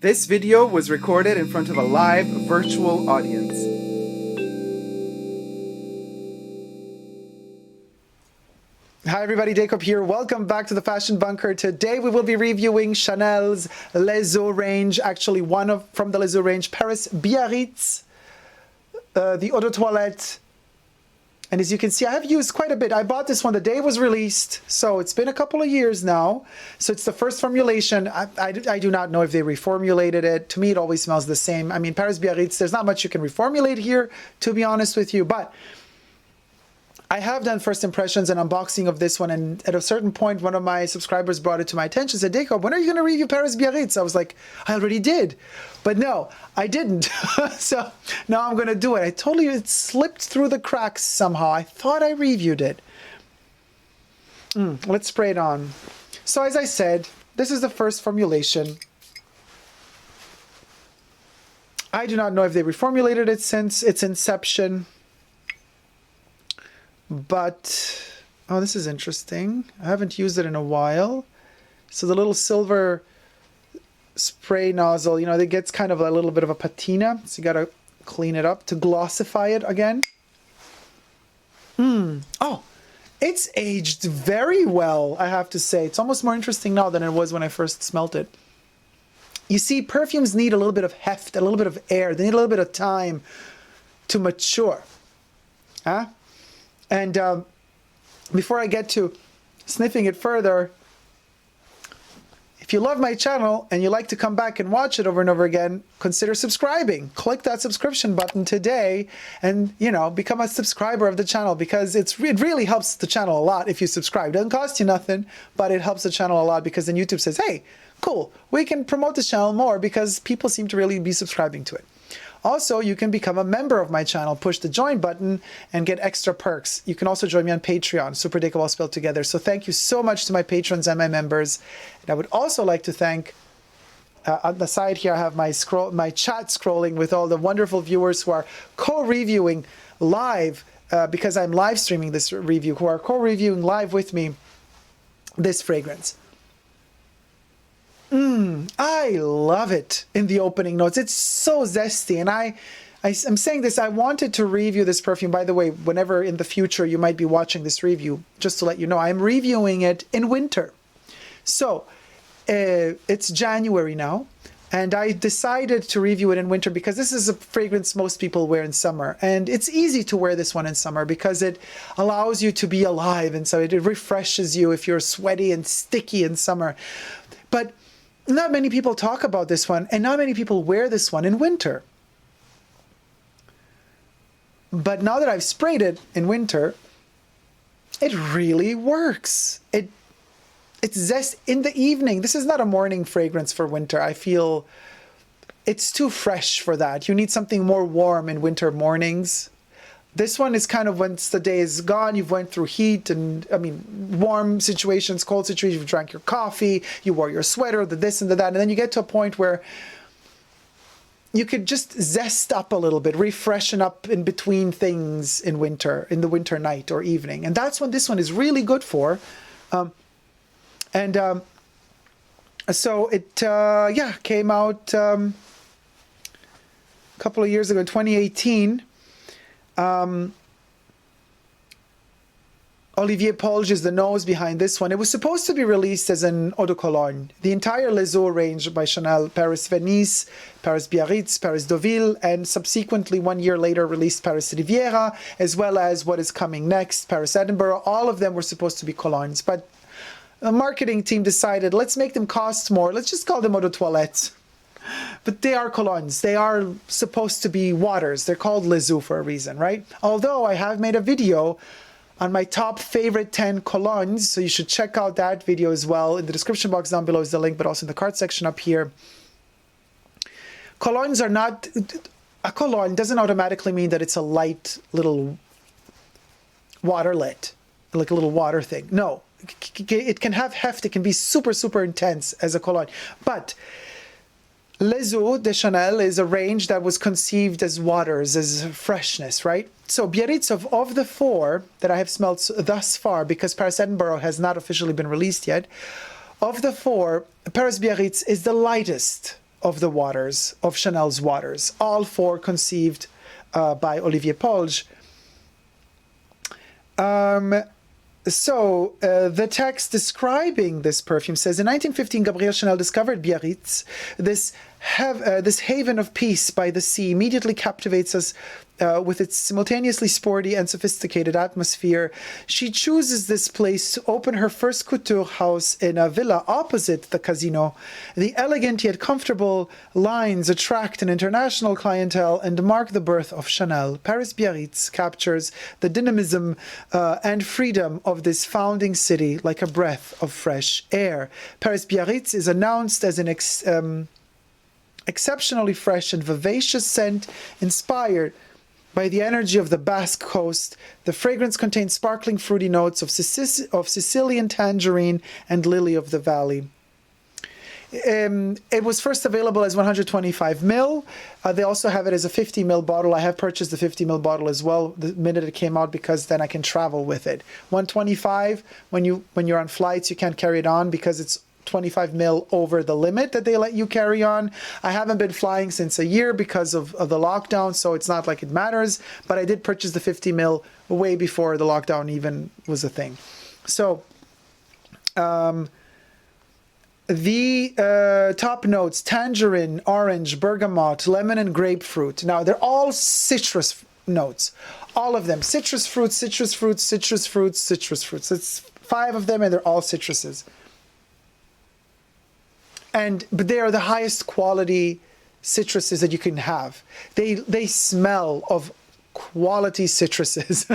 This video was recorded in front of a live virtual audience. Hi everybody, Dacob here. Welcome back to the Fashion Bunker. Today we will be reviewing Chanel's Les Eaux range, actually from the Les Eaux range, Paris-Biarritz, the Eau de Toilette. And as you can see, I have used quite a bit. I bought this one the day it was released, so it's been a couple of years now. So it's the first formulation. I do not know if they reformulated it. To me, it always smells the same. I mean, Paris-Biarritz, there's not much you can reformulate here, to be honest with you. But I have done first impressions and unboxing of this one, and at a certain point, one of my subscribers brought it to my attention, said, Dacob, when are you going to review Paris-Biarritz? I was like, I already did. But no, I didn't. So now I'm going to do it. I told you it slipped through the cracks somehow. I thought I reviewed it. Let's spray it on. So as I said, this is the first formulation. I do not know if they reformulated it since its inception. But, oh, this is interesting. I haven't used it in a while. So the little silver spray nozzle, you know, it gets kind of a little bit of a patina. So you got to clean it up to glossify it again. Oh, it's aged very well, I have to say. It's almost more interesting now than it was when I first smelt it. You see, perfumes need a little bit of heft, a little bit of air. They need a little bit of time to mature. Huh? And before I get to sniffing it further, if you love my channel and you like to come back and watch it over and over again, consider subscribing. Click that subscription button today and, you know, become a subscriber of the channel, because it really helps the channel a lot if you subscribe. It doesn't cost you nothing, but it helps the channel a lot, because then YouTube says, hey, cool, we can promote this channel more because people seem to really be subscribing to it. Also, you can become a member of my channel, push the join button, and get extra perks. You can also join me on Patreon, superdacob all spelled together. So thank you so much to my patrons and my members. And I would also like to thank, on the side here, I have my chat scrolling with all the wonderful viewers who are co-reviewing live, because I'm live streaming this review, who are co-reviewing live with me this fragrance. I love it in the opening notes. It's so zesty. And I'm saying this, I wanted to review this perfume. By the way, whenever in the future you might be watching this review, just to let you know, I'm reviewing it in winter. So it's January now, and I decided to review it in winter because this is a fragrance most people wear in summer. And it's easy to wear this one in summer because it allows you to be alive. And so it refreshes you if you're sweaty and sticky in summer. But not many people talk about this one, and not many people wear this one in winter. But now that I've sprayed it in winter, it really works. It's zest in the evening. This is not a morning fragrance for winter. I feel it's too fresh for that. You need something more warm in winter mornings. This one is kind of once the day is gone, you've went through heat and, I mean, warm situations, cold situations, you've drank your coffee, you wore your sweater, the this and the that, and then you get to a point where you could just zest up a little bit, refreshen up in between things in winter, in the winter night or evening. And that's when this one is really good for. So it, came out a couple of years ago, 2018. Olivier Polge is the nose behind this one. It was supposed to be released as an eau de cologne. The entire Les Eaux range by Chanel, Paris-Venise, Paris-Biarritz, Paris-Deauville, and subsequently 1 year later released Paris-Riviera, as well as what is coming next, Paris-Edinburgh. All of them were supposed to be colognes, but the marketing team decided, let's make them cost more. Let's just call them eau de toilette. But they are colognes. They are supposed to be waters. They're called Les Eaux for a reason, right? Although I have made a video on my top favorite 10 colognes, so you should check out that video as well. In the description box down below is the link, but also in the card section up here. Colognes are not... A cologne doesn't automatically mean that it's a light little waterlet, like a little water thing. No. It can have heft. It can be super, super intense as a cologne. But Les Eaux de Chanel is a range that was conceived as waters, as freshness, right? So Biarritz, of the four that I have smelled thus far, because Paris-Edinburgh has not officially been released yet, of the four, Paris-Biarritz is the lightest of the waters, of Chanel's waters, all four conceived by Olivier Polge. The text describing this perfume says, in 1915, Gabrielle Chanel discovered Biarritz. This haven of peace by the sea immediately captivates us with its simultaneously sporty and sophisticated atmosphere. She chooses this place to open her first couture house in a villa opposite the casino. The elegant yet comfortable lines attract an international clientele and mark the birth of Chanel. Paris-Biarritz captures the dynamism and freedom of this founding city like a breath of fresh air. Paris-Biarritz is announced as an exceptionally fresh and vivacious scent inspired by the energy of the Basque coast. The fragrance contains sparkling fruity notes of Sicilian tangerine and lily of the valley. It was first available as 125 ml. They also have it as a 50 ml bottle. I have purchased the 50 ml bottle as well the minute it came out, because then I can travel with it. 125, when you're on flights, you can't carry it on because it's 25 mil over the limit that they let you carry on. I haven't been flying since a year because of the lockdown, so it's not like it matters, but I did purchase the 50 mil way before the lockdown even was a thing. So the top notes: tangerine, orange, bergamot, lemon, and grapefruit. Now they're all citrus notes, all of them. Citrus fruits, citrus fruits, citrus fruits, citrus fruits. It's 5 of them and they're all citruses. But they are the highest quality citruses that you can have. They smell of quality citruses.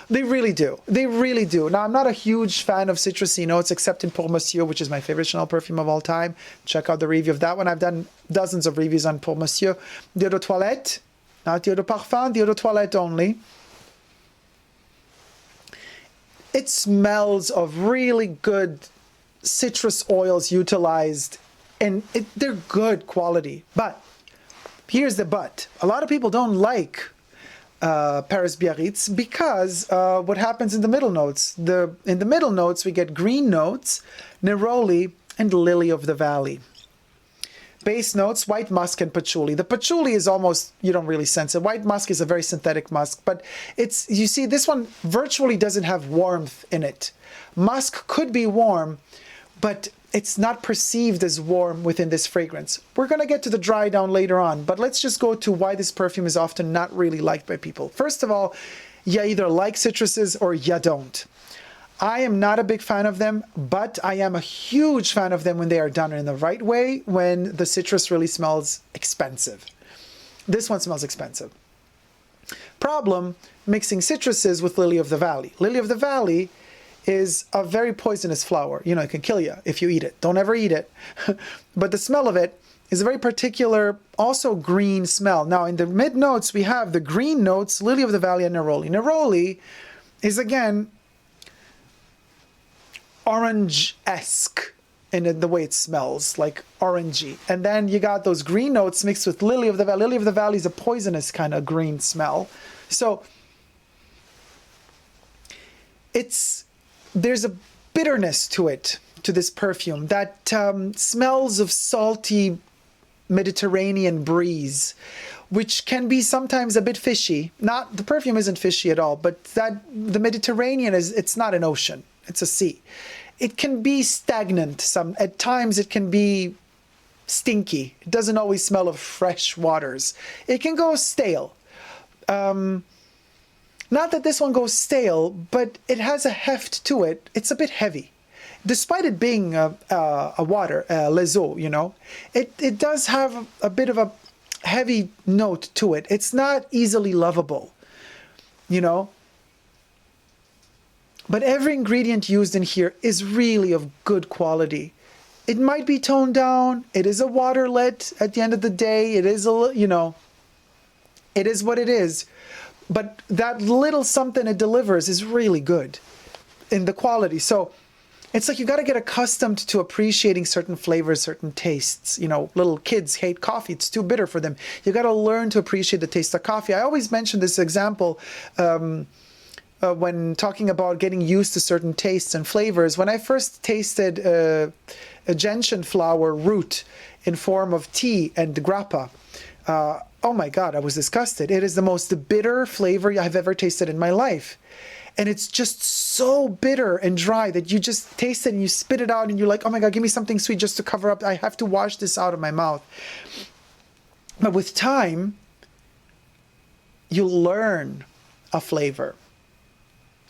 They really do. They really do. Now, I'm not a huge fan of citrusy notes, except in Pour Monsieur, which is my favorite Chanel perfume of all time. Check out the review of that one. I've done dozens of reviews on Pour Monsieur. D'eau de toilette, not d'eau de parfum, d'eau de toilette only. It smells of really good citrus oils utilized, and they're good quality. But here's the but. A lot of people don't like Paris-Biarritz because what happens in the middle notes? In the middle notes, we get green notes, neroli, and lily of the valley. Base notes: white musk and patchouli. The patchouli is almost, you don't really sense it. White musk is a very synthetic musk, but it's, you see, this one virtually doesn't have warmth in it. Musk could be warm, but it's not perceived as warm within this fragrance. We're going to get to the dry down later on, but let's just go to why this perfume is often not really liked by people. First of all, you either like citruses or you don't. I am not a big fan of them, but I am a huge fan of them when they are done in the right way, when the citrus really smells expensive. This one smells expensive. Problem: mixing citruses with lily of the valley. Lily of the valley is a very poisonous flower. You know, it can kill you if you eat it. Don't ever eat it. But the smell of it is a very particular, also green smell. Now, in the mid notes, we have the green notes, lily of the valley, and neroli. Neroli is, again, orange-esque in the way it smells, like orangey. And then you got those green notes mixed with lily of the valley. Lily of the valley is a poisonous kind of green smell. So there's a bitterness to it, to this perfume, that smells of salty Mediterranean breeze, which can be sometimes a bit fishy. The perfume isn't fishy at all, but the Mediterranean it's not an ocean, it's a sea. It can be stagnant. At times it can be stinky. It doesn't always smell of fresh waters. It can go stale. Not that this one goes stale, but it has a heft to it. It's a bit heavy. Despite it being a water, Les Eaux, you know, it does have a bit of a heavy note to it. It's not easily lovable, you know. But every ingredient used in here is really of good quality. It might be toned down. It is a waterlet at the end of the day. It is you know, it is what it is. But that little something it delivers is really good in the quality. So it's like you got to get accustomed to appreciating certain flavors, certain tastes. You know, little kids hate coffee. It's too bitter for them. You got to learn to appreciate the taste of coffee. I always mention this example. when talking about getting used to certain tastes and flavors. When I first tasted a gentian flower root in form of tea and grappa, oh my God, I was disgusted. It is the most bitter flavor I've ever tasted in my life. And it's just so bitter and dry that you just taste it and you spit it out and you're like, oh my God, give me something sweet just to cover up. I have to wash this out of my mouth. But with time, you learn a flavor.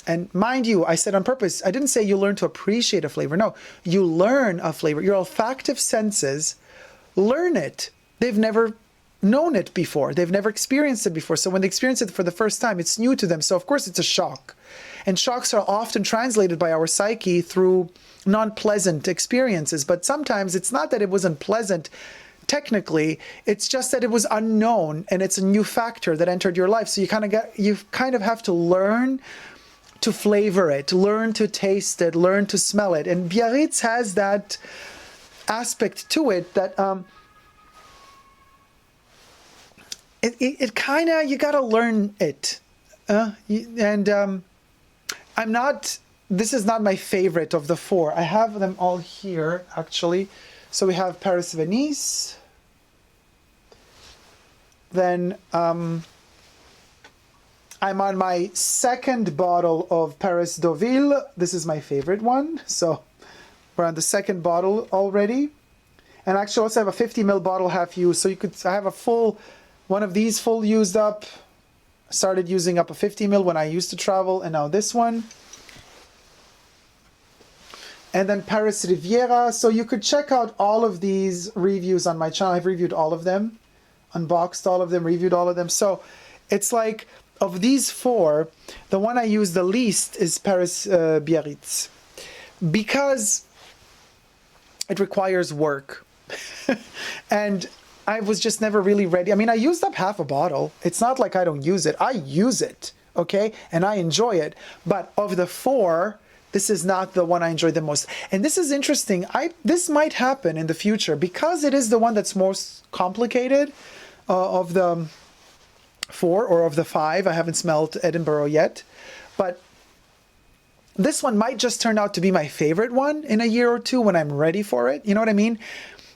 And mind you, I said on purpose, I didn't say you learn to appreciate a flavor. No, you learn a flavor. Your olfactive senses learn it. They've never known it before. They've never experienced it before. So when they experience it for the first time, it's new to them. So of course it's a shock. And shocks are often translated by our psyche through non-pleasant experiences. But sometimes it's not that it wasn't pleasant technically, it's just that it was unknown and it's a new factor that entered your life. So you kind of have to learn to flavor it, learn to taste it, learn to smell it. And Biarritz has that aspect to it that it kind of, you got to learn it. I'm not, this is not my favorite of the four. I have them all here, actually. So we have Paris-Venice. Then I'm on my second bottle of Paris-Deauville. This is my favorite one. So we're on the second bottle already. And actually also have a 50 ml bottle half used. So I have a full, one of these full used up. I started using up a 50 ml when I used to travel, and now this one. And then Paris Riviera. So you could check out all of these reviews on my channel. I've reviewed all of them, unboxed all of them, reviewed all of them. So it's like, of these four, the one I use the least is Paris-Biarritz, because it requires work. And I was just never really ready. I mean, I used up half a bottle. It's not like I don't use it. I use it, okay? And I enjoy it. But of the four, this is not the one I enjoy the most. And this is interesting. This might happen in the future because it is the one that's most complicated of the four or of the five. I haven't smelled Edinburgh yet. But this one might just turn out to be my favorite one in a year or two when I'm ready for it. You know what I mean?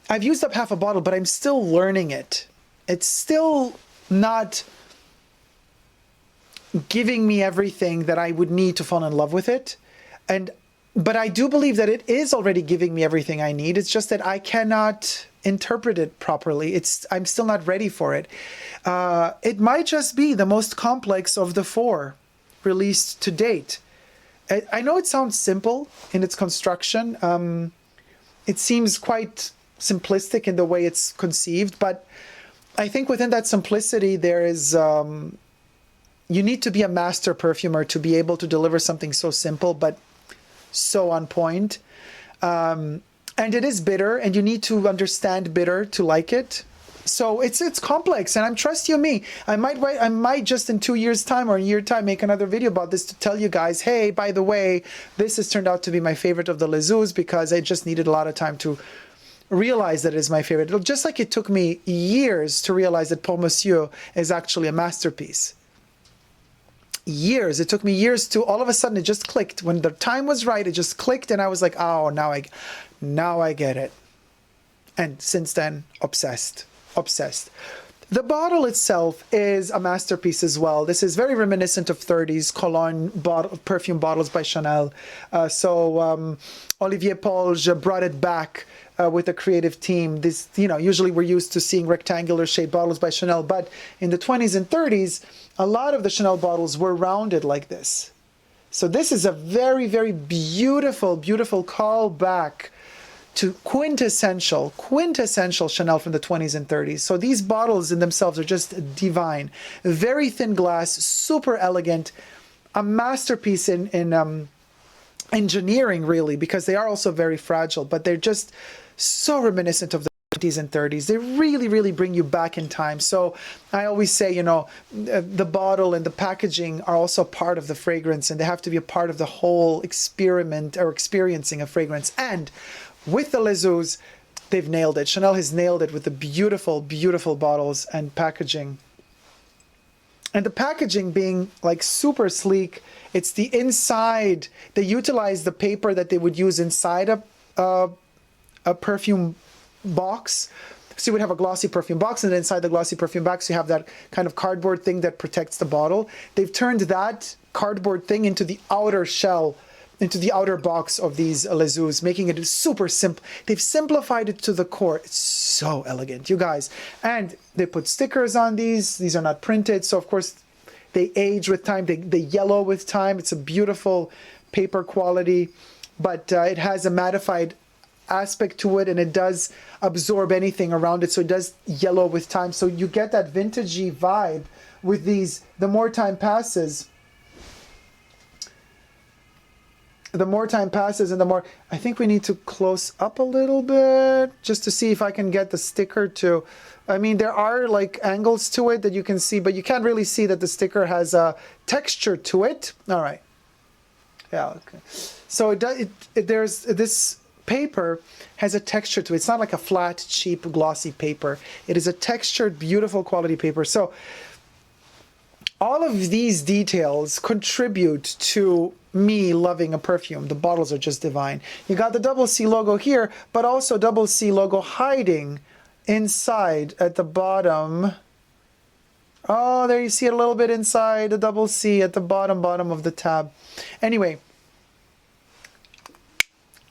I've used up half a bottle, but I'm still learning it. It's still not giving me everything that I would need to fall in love with it. But I do believe that it is already giving me everything I need. It's just that I cannot interpret it properly. I'm still not ready for it. It might just be the most complex of the four released to date. I know it sounds simple in its construction. It seems quite simplistic in the way it's conceived, but I think within that simplicity there is you need to be a master perfumer to be able to deliver something so simple but so on point. And it is bitter, and you need to understand bitter to like it. So it's complex, and trust you me, I might just in 2 years time or a year time make another video about this to tell you guys, hey, by the way, this has turned out to be my favorite of the Les Eaux because I just needed a lot of time to realize that it is my favorite. Just like it took me years to realize that Pour Monsieur is actually a masterpiece. Years. It took me years to, all of a sudden it just clicked. When the time was right, it just clicked, and I was like, oh, now I get it. And since then, obsessed. The bottle itself is a masterpiece as well. This is very reminiscent of 30s cologne perfume bottles by Chanel. Olivier Polge brought it back with a creative team. This, usually we're used to seeing rectangular shaped bottles by Chanel, but in the 20s and 30s, a lot of the Chanel bottles were rounded like this. So this is a very, very beautiful, beautiful callback to quintessential Chanel from the 20s and 30s. So these bottles in themselves are just divine. Very thin glass, super elegant, a masterpiece in engineering, really, because they are also very fragile, but they're just so reminiscent of the 20s and 30s. They really, really bring you back in time. So I always say, the bottle and the packaging are also part of the fragrance, and they have to be a part of the whole experiment or experiencing a fragrance. And with the Les Eaux, they've nailed it. Chanel has nailed it with the beautiful, beautiful bottles and packaging. And the packaging being like super sleek. It's the inside. They utilize the paper that they would use inside a perfume box. So you would have a glossy perfume box, and then inside the glossy perfume box, you have that kind of cardboard thing that protects the bottle. They've turned that cardboard thing into the outer shell, into the outer box of these Les Eaux, making it super simple. They've simplified it to the core. It's so elegant, you guys. And they put stickers on these. These are not printed. So, of course, they age with time. They yellow with time. It's a beautiful paper quality, but it has a mattified aspect to it, and it does absorb anything around it, so it does yellow with time. So you get that vintagey vibe with these. The more time passes, and the more, I think we need to close up a little bit just to see if I can get the sticker to, I mean, there are like angles to it that you can see, but you can't really see that the sticker has a texture to it. All right. Yeah, okay. So there's this paper has a texture to it. It's not like a flat, cheap, glossy paper. It is a textured, beautiful quality paper. So all of these details contribute to me loving a perfume. The bottles are just divine. You got the double C logo here, but also double C logo hiding inside at the bottom. Oh, there you see it a little bit inside the double C at the bottom of the tab. Anyway,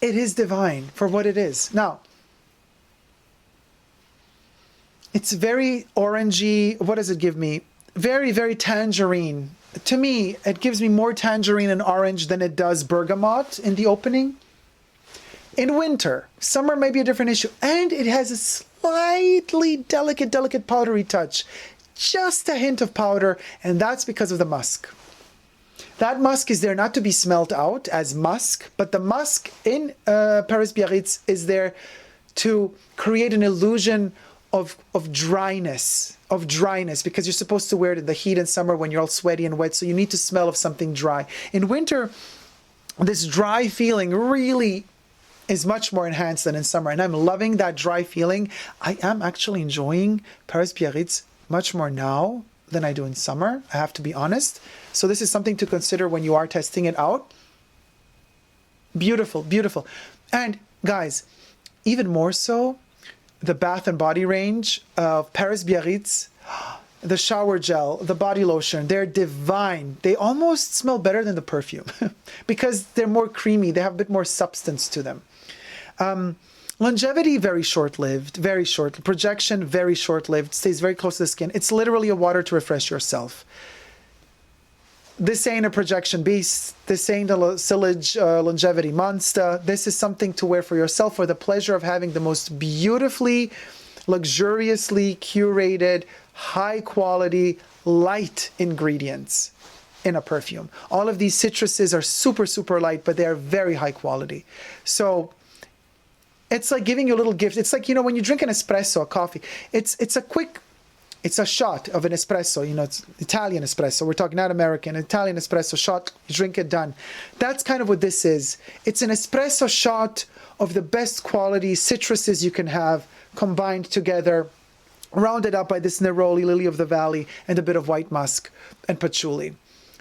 it is divine for what it is. Now, it's very orangey. What does it give me? Very, very tangerine. To me, it gives me more tangerine and orange than it does bergamot in the opening. In winter, summer may be a different issue. And it has a slightly delicate powdery touch. Just a hint of powder, and that's because of the musk. That musk is there not to be smelled out as musk, but the musk in Paris-Biarritz is there to create an illusion of dryness, because you're supposed to wear it in the heat in summer when you're all sweaty and wet, so you need to smell of something dry. In winter, this dry feeling really is much more enhanced than in summer, and I'm loving that dry feeling. I am actually enjoying Paris-Biarritz much more now than I do in summer, I have to be honest. So this is something to consider when you are testing it out. Beautiful, beautiful. And guys, even more so, the Bath and Body range of Paris-Biarritz, the shower gel, the body lotion, they're divine. They almost smell better than the perfume because they're more creamy. They have a bit more substance to them. Longevity, very short-lived, very short. Projection, very short-lived, stays very close to the skin. It's literally a water to refresh yourself. This ain't a projection beast. This ain't a sillage longevity monster. This is something to wear for yourself for the pleasure of having the most beautifully, luxuriously curated, high-quality, light ingredients in a perfume. All of these citruses are super, super light, but they are very high quality. So it's like giving you a little gift. It's like, you know, when you drink an espresso, a coffee, it's a shot of an espresso, you know, it's Italian espresso. We're talking not American, Italian espresso shot, you drink it, done. That's kind of what this is. It's an espresso shot of the best quality citruses you can have combined together, rounded up by this neroli, lily of the valley, and a bit of white musk and patchouli.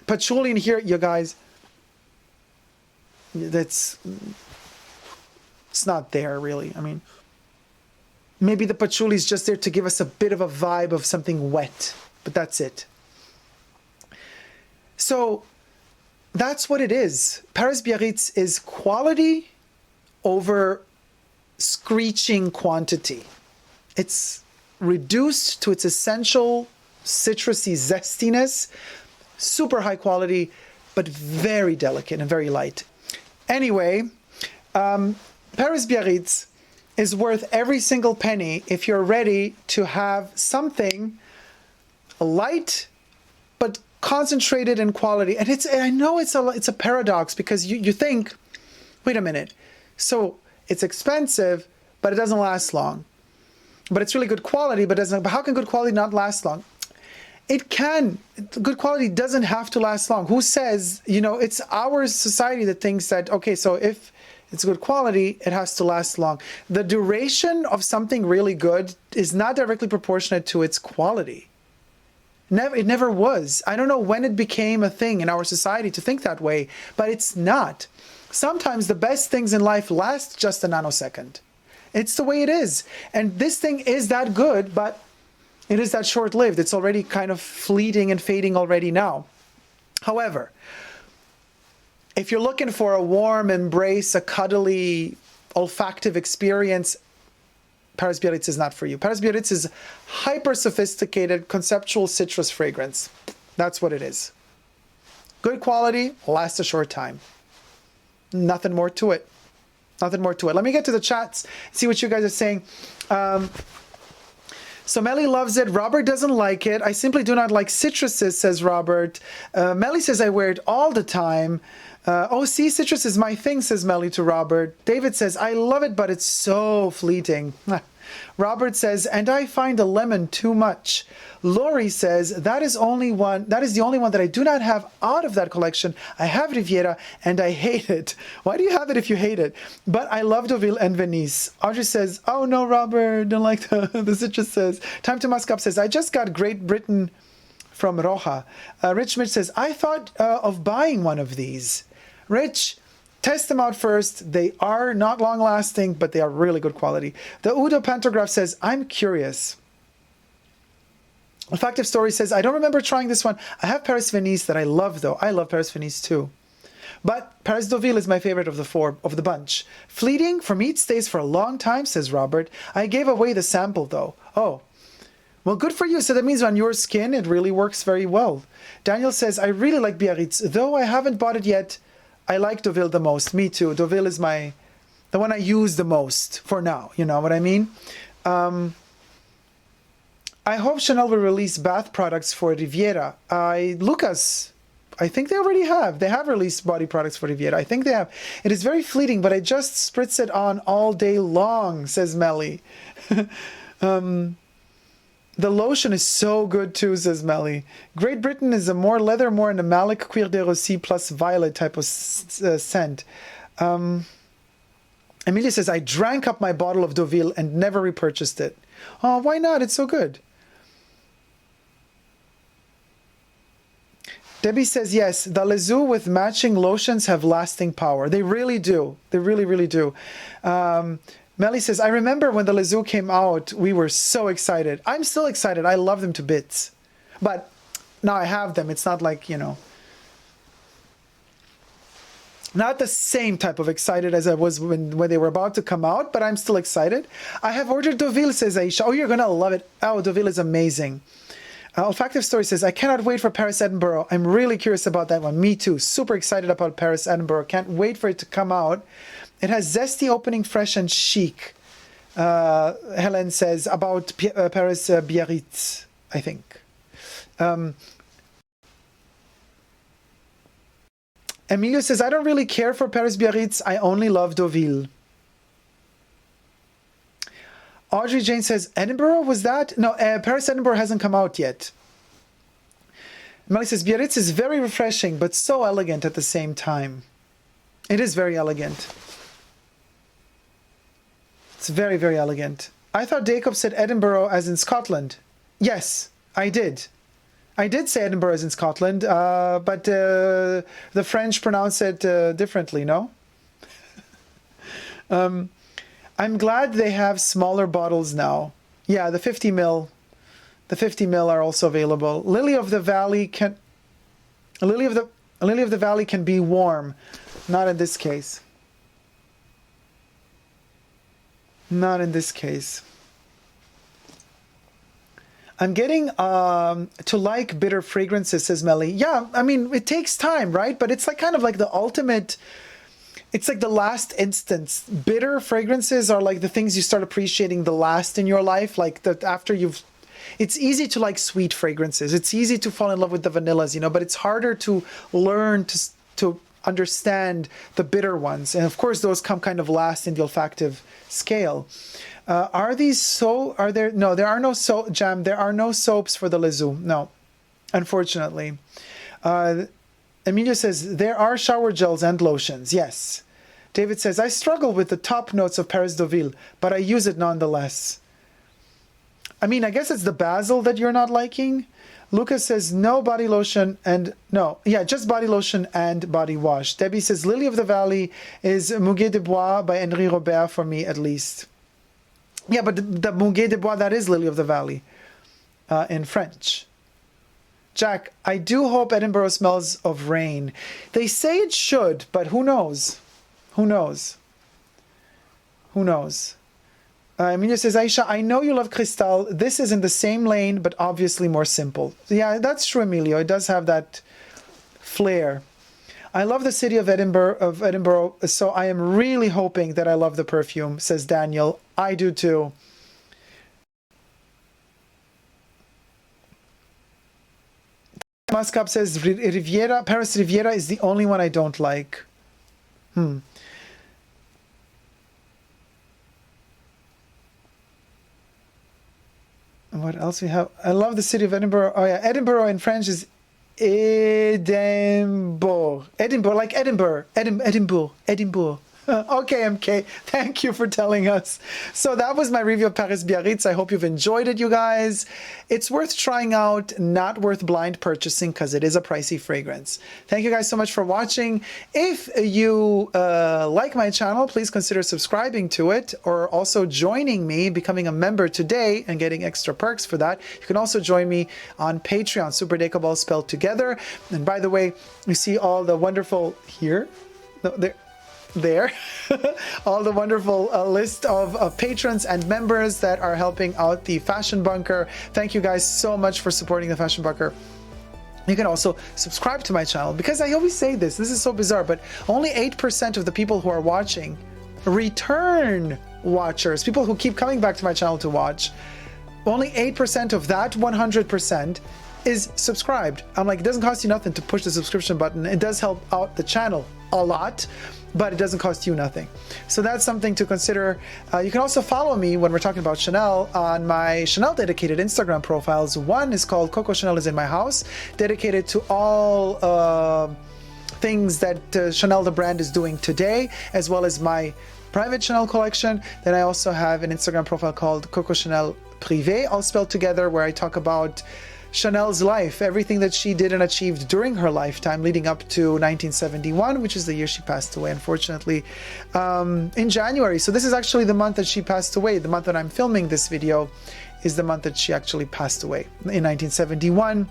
Patchouli in here, you guys, it's not there really. I mean, maybe the patchouli is just there to give us a bit of a vibe of something wet, but that's it. So that's what it is. Paris-Biarritz is quality over screeching quantity. It's reduced to its essential citrusy zestiness, super high quality, but very delicate and very light. Anyway, Paris-Biarritz is worth every single penny if you're ready to have something light but concentrated in quality. And I know it's a paradox, because you think, wait a minute, so it's expensive but it doesn't last long, but it's really good quality but doesn't. But how can good quality not last long? It can. Good quality doesn't have to last long. Who says, you know, it's our society that thinks that, okay, so if it's good quality, it has to last long. The duration of something really good is not directly proportionate to its quality. It never was. I don't know when it became a thing in our society to think that way, but it's not. Sometimes the best things in life last just a nanosecond. It's the way it is. And this thing is that good, but it is that short-lived. It's already kind of fleeting and fading already now. However, if you're looking for a warm embrace, a cuddly, olfactive experience, Paris-Biarritz is not for you. Paris-Biarritz is hyper-sophisticated, conceptual citrus fragrance. That's what it is. Good quality, lasts a short time. Nothing more to it. Nothing more to it. Let me get to the chats, see what you guys are saying. So Melly loves it. Robert doesn't like it. I simply do not like citruses, says Robert. Melly says I wear it all the time. Oh, see, citrus is my thing, says Melly to Robert. David says, I love it, but it's so fleeting. Robert says, and I find a lemon too much. Lori says, that is the only one that I do not have out of that collection. I have Riviera and I hate it. Why do you have it if you hate it? But I love Deauville and Venice. Audrey says, oh no, Robert, don't like the citrus says. Time to Musk Up says, I just got Great Britain from Roja. Rich Mitch says, I thought of buying one of these. Rich, test them out first. They are not long lasting, but they are really good quality. The Udo Pantograph says, I'm curious. Olfactive Story says, I don't remember trying this one. I have Paris Venice that I love though. I love Paris Venice too. But Paris Deauville is my favorite of the bunch. Fleeting, for me it stays for a long time, says Robert. I gave away the sample though. Oh, well, good for you. So that means on your skin, it really works very well. Daniel says, I really like Biarritz. Though I haven't bought it yet, I like Deauville the most. Me too. Deauville is the one I use the most for now. You know what I mean? I hope Chanel will release bath products for Riviera. Lucas, I think they already have. They have released body products for Riviera. I think they have. It is very fleeting, but I just spritz it on all day long, says Melly. The lotion is so good too, says Melly. Great Britain is a more leather, more an malic cuir de rossi plus violet type of scent. Emilia says, I drank up my bottle of Deauville and never repurchased it. Oh, why not? It's so good. Debbie says, yes, the Les Eaux with matching lotions have lasting power. They really do. They really, really do. Melly says, I remember when the Les Eaux came out, we were so excited. I'm still excited. I love them to bits. But now I have them. It's not like, you know, not the same type of excited as I was when they were about to come out, but I'm still excited. I have ordered Deauville, says Aisha. Oh, you're going to love it. Oh, Deauville is amazing. Olfactive Story says, I cannot wait for Paris Edinburgh. I'm really curious about that one. Me too. Super excited about Paris Edinburgh. Can't wait for it to come out. It has zesty opening, fresh and chic. Helen says about Paris Biarritz, I think. Emilio says, I don't really care for Paris Biarritz. I only love Deauville. Audrey Jane says, Edinburgh, was that? No, Paris Edinburgh hasn't come out yet. Melly says, Biarritz is very refreshing, but so elegant at the same time. It is very elegant. It's very, very elegant. I thought Dacob said Edinburgh as in Scotland. Yes, I did. I did say Edinburgh as in Scotland, but the French pronounce it differently, no? I'm glad they have smaller bottles now. Yeah, the 50 ml. The 50 ml are also available. Lily of the Valley can be warm. Not in this case. Not in this case. I'm getting to like bitter fragrances, says Melly. Yeah, I mean, it takes time, right? But it's like kind of like the ultimate, it's like the last instance. Bitter fragrances are like the things you start appreciating the last in your life. Like that after you've, it's easy to like sweet fragrances. It's easy to fall in love with the vanillas, you know, but it's harder to learn to understand the bitter ones. And of course, those come kind of last in the olfactive scale. Are there no soaps for the Les Eaux. No, unfortunately. Emilia says, there are shower gels and lotions. Yes. David says, I struggle with the top notes of Paris Deauville, but I use it nonetheless. I mean, I guess it's the basil that you're not liking. Lucas says no body lotion and no, yeah, just body lotion and body wash. Debbie says Lily of the Valley is Muguet de Bois by Henri Robert for me at least. Yeah, but the Muguet de Bois, that is Lily of the Valley in French. Jack, I do hope Edinburgh smells of rain. They say it should, but who knows? Who knows? Who knows? Emilio says, Aisha, I know you love Cristal. This is in the same lane, but obviously more simple. Yeah, that's true, Emilio. It does have that flair. I love the city of Edinburgh, so I am really hoping that I love the perfume, says Daniel. I do too. Muscap says, Riviera, Paris Riviera is the only one I don't like. What else we have? I love the city of Edinburgh. Oh yeah, Edinburgh in French is Edinburgh. Edinburgh, like Edinburgh. Edinburgh. Okay, MK, thank you for telling us. So that was my review of Paris-Biarritz. I hope you've enjoyed it, you guys. It's worth trying out, not worth blind purchasing because it is a pricey fragrance. Thank you guys so much for watching. If you like my channel, please consider subscribing to it or also joining me, becoming a member today and getting extra perks for that. You can also join me on Patreon, superdacob all spelled together. And by the way, you see all the wonderful here, no, there all the wonderful list of patrons and members that are helping out the Fashion Bunker. Thank you guys so much for supporting the Fashion Bunker. You can also subscribe to my channel because I always say this is so bizarre, but only 8% of the people who are watching return watchers, people who keep coming back to my channel to watch. Only 8% of that 100% is subscribed. I'm like, it doesn't cost you nothing to push the subscription button. It does help out the channel a lot, but it doesn't cost you nothing. So that's something to consider. You can also follow me when we're talking about Chanel on my Chanel dedicated Instagram profiles. One is called Coco Chanel is in my house, dedicated to all things that Chanel the brand is doing today, as well as my private Chanel collection. Then I also have an Instagram profile called Coco Chanel Privé, all spelled together, where I talk about Chanel's life, everything that she did and achieved during her lifetime leading up to 1971, which is the year she passed away, unfortunately, in January. So this is actually the month that she passed away. The month that I'm filming this video is the month that she actually passed away, in 1971,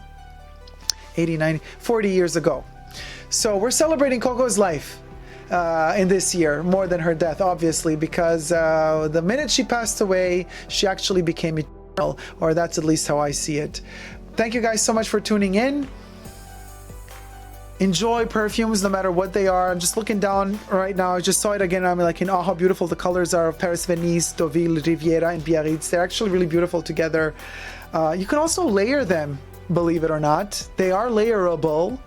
89, 40 years ago. So we're celebrating Coco's life in this year, more than her death, obviously, because the minute she passed away, she actually became eternal, or that's at least how I see it. Thank you guys so much for tuning in. Enjoy perfumes no matter what they are. I'm just looking down right now. I just saw it again. I'm like, oh, how beautiful the colors are of Paris, Venice, Deauville, Riviera, and Biarritz. They're actually really beautiful together. You can also layer them, believe it or not. They are layerable.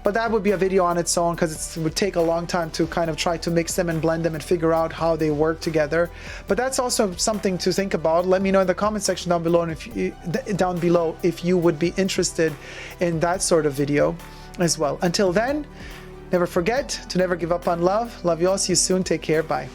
But that would be a video on its own because it would take a long time to kind of try to mix them and blend them and figure out how they work together. But that's also something to think about. Let me know in the comment section down below, and if you would be interested in that sort of video as well. Until then, never forget to never give up on love. Love you all. See you soon. Take care. Bye.